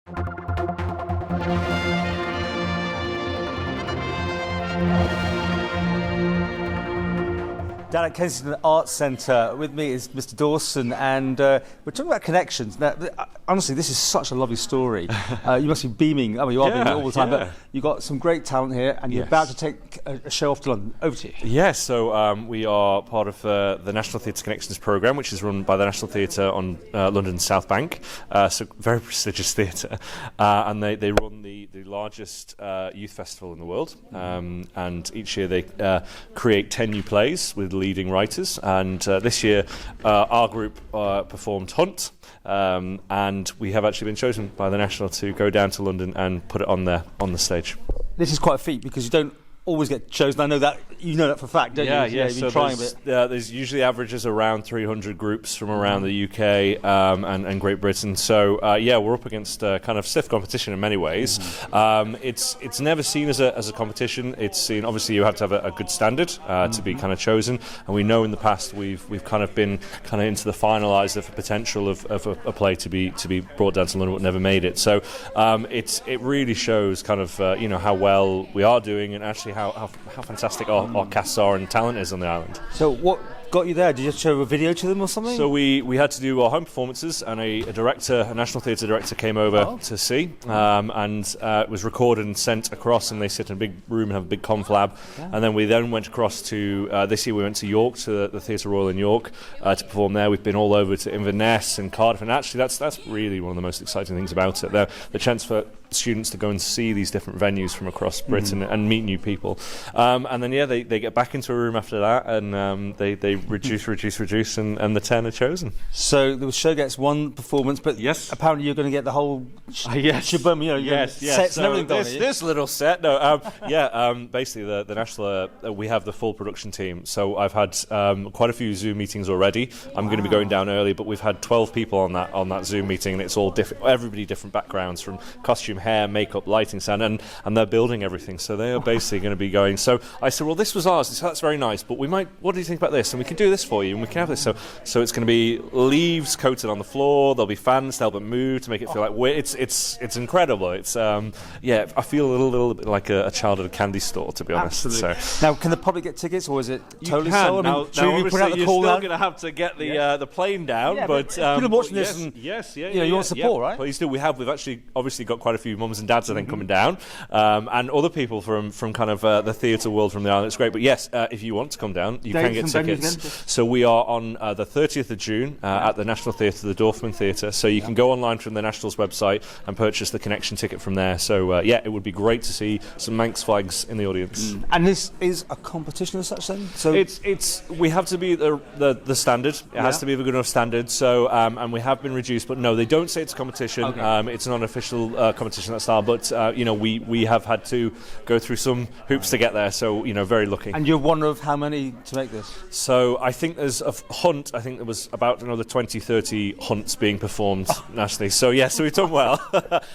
Down at Kensington Arts Centre, with me is Mr. Dawson, and we're talking about connections. Now, honestly, this is such a lovely story. You must be beaming. I mean, you are beaming all the time, but you've got some great talent here, and you're about to take a show off to London. Over to you. Yes, so we are part of the National Theatre Connections programme, which is run by the National Theatre on London's South Bank, so very prestigious theatre, and they run the largest youth festival in the world, and each year they create 10 new plays with leading writers, and this year our group performed Hunt, and we have actually been chosen by the National to go down to London and put it on the stage. This is quite a feat because you don't always get chosen. I know that, you know that for a fact, don't you? Yeah. You've been trying a bit. There's usually averages around 300 groups from around the UK and Great Britain. So we're up against kind of stiff competition in many ways. It's never seen as a competition. It's seen, obviously you have to have a good standard to be kind of chosen. And we know in the past we've kind of been kind of into the finalised of the potential of a play to be brought down to London, but never made it. So it really shows kind of how well we are doing, and actually how fantastic our casts are and talent is on the island. So what got you there? Did you just show a video to them or something? So we had to do our home performances, and a National Theatre director came over to see, and it was recorded and sent across, and they sit in a big room and have a big conflab. And then we went across to, this year we went to York, to the Theatre Royal in York, to perform there. We've been all over to Inverness and Cardiff, and actually that's really one of the most exciting things about it. The chance for students to go and see these different venues from across Britain and meet new people. And then they get back into a room after that, and they reduce, and the 10 are chosen. So the show gets one performance, but apparently you're going to get the whole shabam, sets so and everything. This little set, basically the National, we have the full production team. So I've had quite a few Zoom meetings already. I'm going to be going down early, but we've had 12 people on that Zoom meeting, and it's all different. Everybody different backgrounds, from costume, hair, makeup, lighting, sound, and they're building everything. So they are basically going to be going. So I said, well, this was ours. So that's very nice, but what do you think about this? And we can do this for you, and we can have this. So it's going to be leaves coated on the floor. There'll be fans to help it move to make it feel like it's incredible. It's I feel a little bit like a child at a candy store, to be honest. Absolutely. So. Now, can the public get tickets, or is it totally sold? Now obviously, you're still going to have to get the plane down. But people watching this, and you want support, right? Please do. We've actually obviously got quite a few mums and dads coming down, and other people from kind of the theatre world from the island. It's great. But yes, if you want to come down, you can get tickets. So we are on the 30th of June at the National Theatre, the Dorfman Theatre. So you can go online from the National's website and purchase the connection ticket from there. So it would be great to see some Manx flags in the audience. And this is a competition as such, then? So we have to be the standard. It has to be a good enough standard. So and we have been reduced, but no, they don't say it's a competition. Okay. It's an unofficial competition that style, but we have had to go through some hoops to get there. So very lucky. And you're one of how many to make this? So I think there's a hunt. I think there was about another 20-30 hunts being performed nationally. So so we've done well,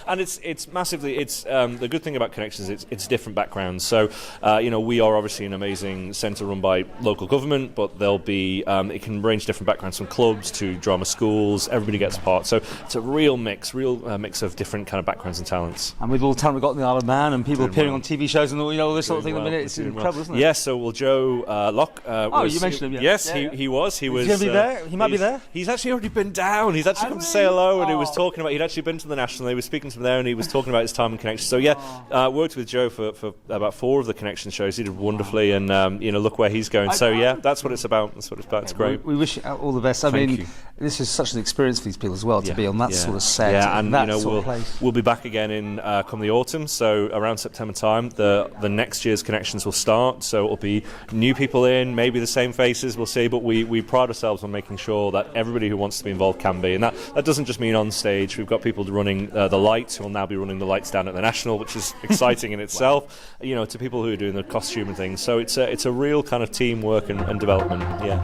and it's massively. It's the good thing about Connections. It's different backgrounds. So we are obviously an amazing centre run by local government, but there'll be it can range different backgrounds, from clubs to drama schools. Everybody gets part. So it's a real mix of different kind of backgrounds and talents. And with all the talent we've got in the Isle of Man, and people appearing on TV shows and all this sort of thing, at the minute, it's incredible, isn't it? Yes. So Joe Locke. You mentioned him. Yes, he was. He was. Is he going to be there? He might be there. He's actually already been down. He's actually come to say hello, and he was talking about. He'd actually been to the National. They were speaking to him there, and he was talking about his time in Connections. So worked with Joe for about 4 of the Connection shows. He did wonderfully, and look where he's going. So that's what it's about. That's what it's about. It's great. We wish you all the best. I mean, this is such an experience for these people as well to be on that sort of set. Yeah, and that sort of place. We'll be back again in come the autumn. So around September time, the next year's Connections will start. So it'll be new people in, maybe the same faces. We'll see, but we pride ourselves on making sure that everybody who wants to be involved can be, and that doesn't just mean on stage. We've got people running the lights, who will now be running the lights down at the National, which is exciting in itself. To people who are doing the costume and things. So it's a real kind of teamwork and development. Yeah.